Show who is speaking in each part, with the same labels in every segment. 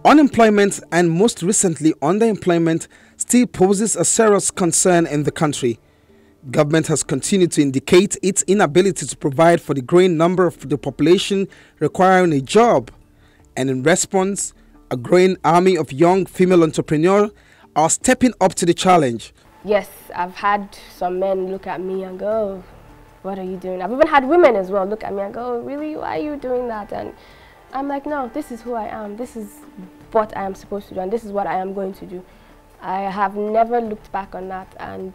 Speaker 1: Unemployment and most recently underemployment still poses a serious concern in the country. Government has continued to indicate its inability to provide for the growing number of the population requiring a job. And in response, a growing army of young female entrepreneurs are stepping up to the challenge.
Speaker 2: Yes, I've had some men look at me and go, "Oh, what are you doing?" I've even had women as well look at me and go, "Oh, really, why are you doing that?" And I'm like, no, this is who I am. This is what I am supposed to do, and this is what I am going to do. I have never looked back on that, and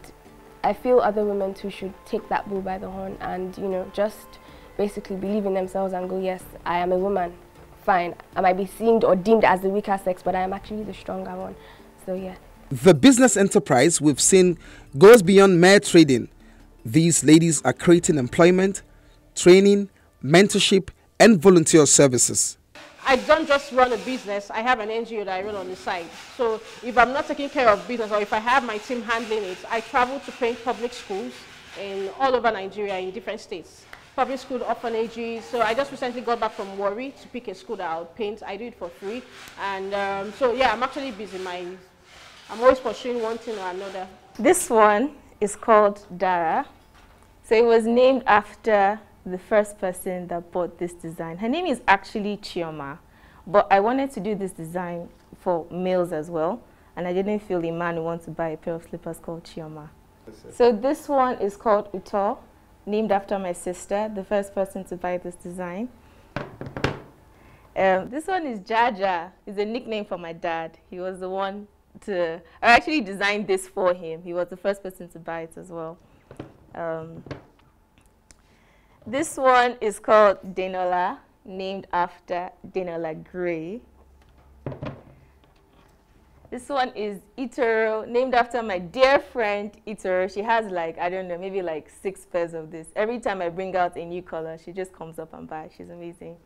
Speaker 2: I feel other women too should take that bull by the horn and, you know, just basically believe in themselves and go, yes, I am a woman. Fine, I might be seen or deemed as the weaker sex, but I am actually the stronger one. So yeah.
Speaker 1: The business enterprise we've seen goes beyond mere trading. These ladies are creating employment, training, mentorship, and volunteer services.
Speaker 3: I don't just run a business, I have an NGO that I run on the side. So if I'm not taking care of business, or if I have my team handling it, I travel to paint public schools in all over Nigeria in different states. Public school, orphanages. So I just recently got back from Warri to pick a school that I'll paint. I do it for free. And so yeah, I'm actually busy. I'm always pursuing one thing or another.
Speaker 4: This one is called Dara. So it was named after the first person that bought this design. Her name is actually Chioma, but I wanted to do this design for males as well, and I didn't feel a man would want to buy a pair of slippers called Chioma. So this one is called Uto, named after my sister, the first person to buy this design. This one is Jaja. It's a nickname for my dad. He was the one I actually designed this for him. He was the first person to buy it as well. This one is called Denola, named after Denola Gray. This one is Itoro, named after my dear friend Itoro. She has like, I don't know, maybe like 6 pairs of this. Every time I bring out a new color, she just comes up and buys. She's amazing.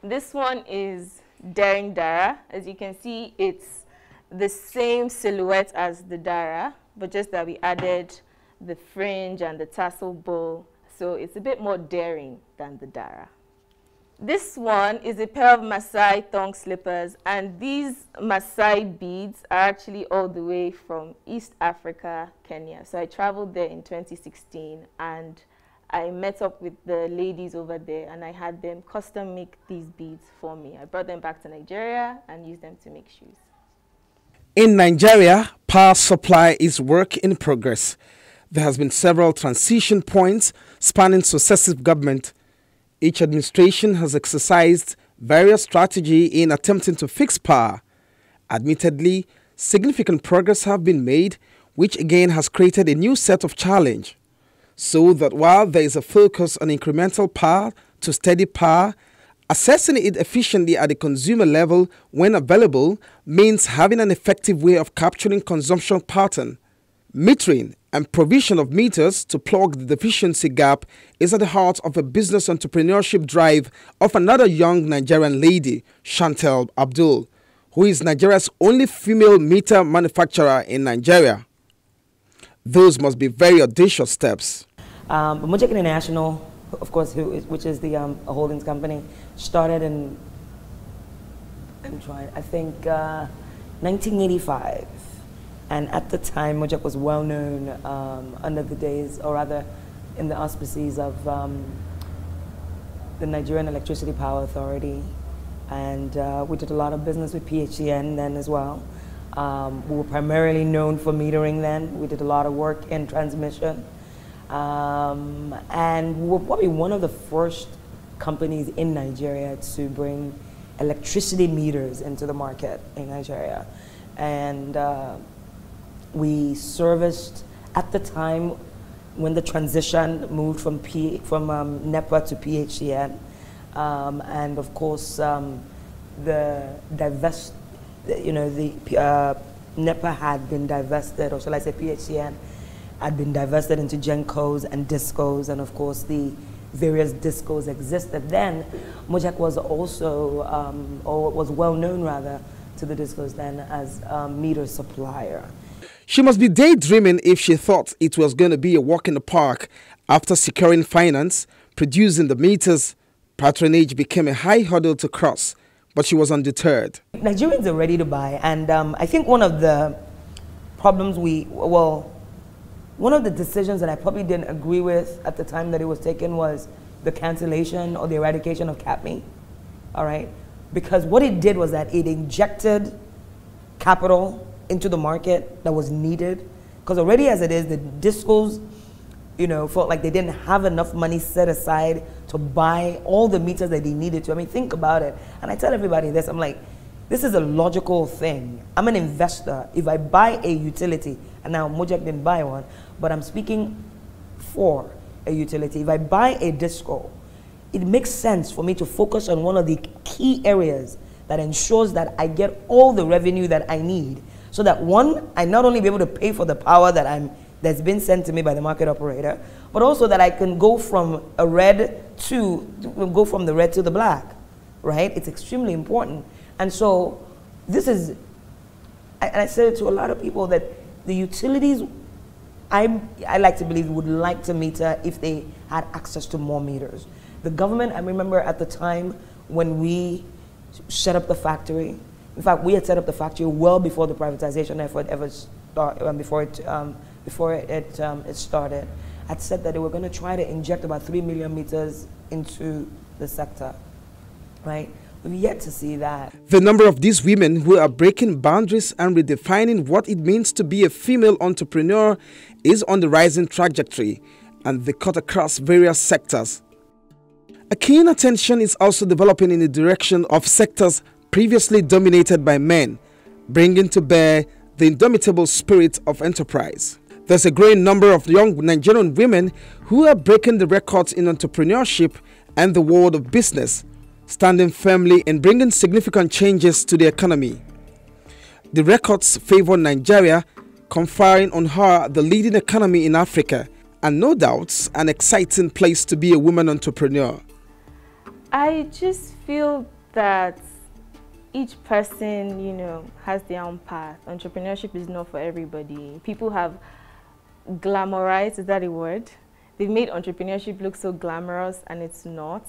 Speaker 4: This one is Daring Dara. As you can see, it's the same silhouette as the Dara, but just that we added the fringe and the tassel bow. So it's a bit more daring than the Dara. This one is a pair of Maasai thong slippers, and these Maasai beads are actually all the way from East Africa, Kenya. So I traveled there in 2016, and I met up with the ladies over there, and I had them custom make these beads for me. I brought them back to Nigeria and used them to make shoes.
Speaker 1: In Nigeria, power supply is work in progress. There has been several transition points spanning successive government. Each administration has exercised various strategies in attempting to fix power. Admittedly, significant progress have been made, which again has created a new set of challenge. So that while there is a focus on incremental power to steady power, assessing it efficiently at the consumer level when available means having an effective way of capturing consumption pattern. Metering and provision of meters to plug the deficiency gap is at the heart of a business entrepreneurship drive of another young Nigerian lady, Chantel Abdul, who is Nigeria's only female meter manufacturer in Nigeria. Those must be very audacious steps.
Speaker 5: Mojek International, of course, which is the holdings company, started in, I think, 1985. And at the time, Mojek was well known under the days, or rather in the auspices of the Nigerian Electricity Power Authority. And we did a lot of business with PHCN then as well. We were primarily known for metering then. We did a lot of work in transmission. And we were probably one of the first companies in Nigeria to bring electricity meters into the market in Nigeria. And we serviced, at the time when the transition moved from NEPA to PHCN, and of course NEPA had been divested, or shall I say PHCN had been divested into GenCos and DISCOs, and of course the various DISCOs existed then. Mojek was also, or was well known rather, to the DISCOs then as a meter supplier.
Speaker 1: She must be daydreaming if she thought it was going to be a walk in the park. After securing finance, producing the meters, patronage became a high hurdle to cross, but she was undeterred.
Speaker 5: Nigerians are ready to buy, and I think one of the problems one of the decisions that I probably didn't agree with at the time that it was taken was the cancellation or the eradication of CAPME, all right? Because what it did was that it injected capital into the market that was needed. Because already as it is, the discos, you know, felt like they didn't have enough money set aside to buy all the meters that they needed to. I mean, think about it. And I tell everybody this, I'm like, this is a logical thing. I'm an investor. If I buy a utility, and now Mojek didn't buy one, but I'm speaking for a utility. If I buy a disco, it makes sense for me to focus on one of the key areas that ensures that I get all the revenue that I need, so that one, I not only be able to pay for the power that's been sent to me by the market operator, but also that I can go from the red to the black, right? It's extremely important. And so this is, and I said it to a lot of people, that the utilities, I like to believe, would like to meter if they had access to more meters. The government, I remember at the time when we set up the factory, in fact, we had set up the factory well before the privatization effort ever started, before it started. Had said that they were going to try to inject about 3 million meters into the sector, right? We've yet to see that.
Speaker 1: The number of these women who are breaking boundaries and redefining what it means to be a female entrepreneur is on the rising trajectory, and they cut across various sectors. A keen attention is also developing in the direction of sectors previously dominated by men, bringing to bear the indomitable spirit of enterprise. There's a growing number of young Nigerian women who are breaking the records in entrepreneurship and the world of business, standing firmly in bringing significant changes to the economy. The records favor Nigeria, conferring on her the leading economy in Africa, and no doubt an exciting place to be a woman entrepreneur.
Speaker 4: I just feel that each person, you know, has their own path. Entrepreneurship is not for everybody. People have glamorized, is that a word? They've made entrepreneurship look so glamorous, and it's not.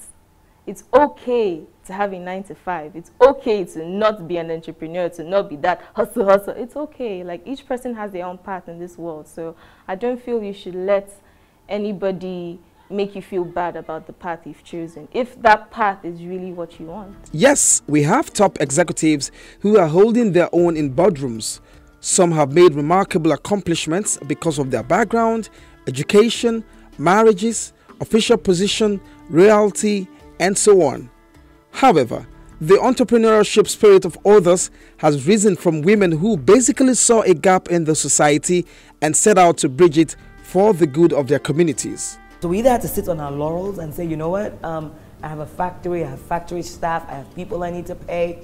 Speaker 4: It's okay to have a 9-to-5. It's okay to not be an entrepreneur, to not be that hustle. It's okay. Like, each person has their own path in this world. So I don't feel you should let anybody make you feel bad about the path you've chosen, if that path is really what you want.
Speaker 1: Yes, we have top executives who are holding their own in boardrooms. Some have made remarkable accomplishments because of their background, education, marriages, official position, royalty, and so on. However, the entrepreneurship spirit of others has risen from women who basically saw a gap in the society and set out to bridge it for the good of their communities.
Speaker 5: So we either had to sit on our laurels and say, you know what, I have a factory, I have factory staff, I have people I need to pay.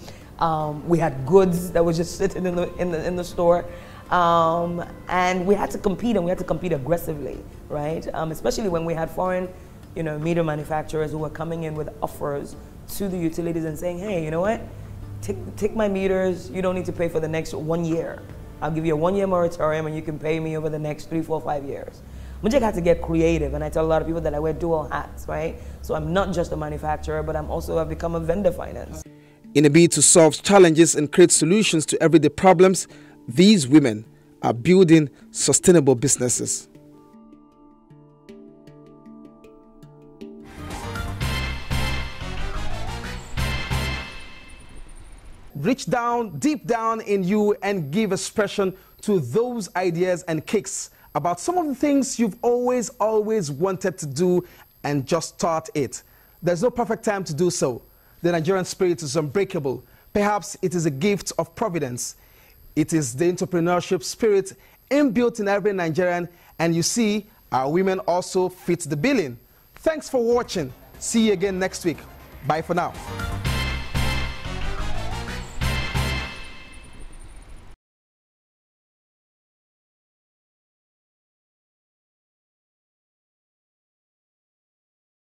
Speaker 5: We had goods that were just sitting in the store. And we had to compete, and we had to compete aggressively, right? Especially when we had foreign, you know, meter manufacturers who were coming in with offers to the utilities and saying, hey, you know what, take my meters, you don't need to pay for the next 1 year. I'll give you a 1-year moratorium and you can pay me over the next 3, 4, 5 years. Mojek had to get creative, and I tell a lot of people that I wear dual hats, right? So I'm not just a manufacturer, but I've become a vendor finance.
Speaker 1: In a bid to solve challenges and create solutions to everyday problems, these women are building sustainable businesses. Reach down, deep down in you, and give expression to those ideas and kicks about some of the things you've always wanted to do and just start it. There's no perfect time to do so. The Nigerian spirit is unbreakable. Perhaps it is a gift of providence. It is the entrepreneurship spirit inbuilt in every Nigerian, and you see, our women also fit the billing. Thanks for watching. See you again next week. Bye for now.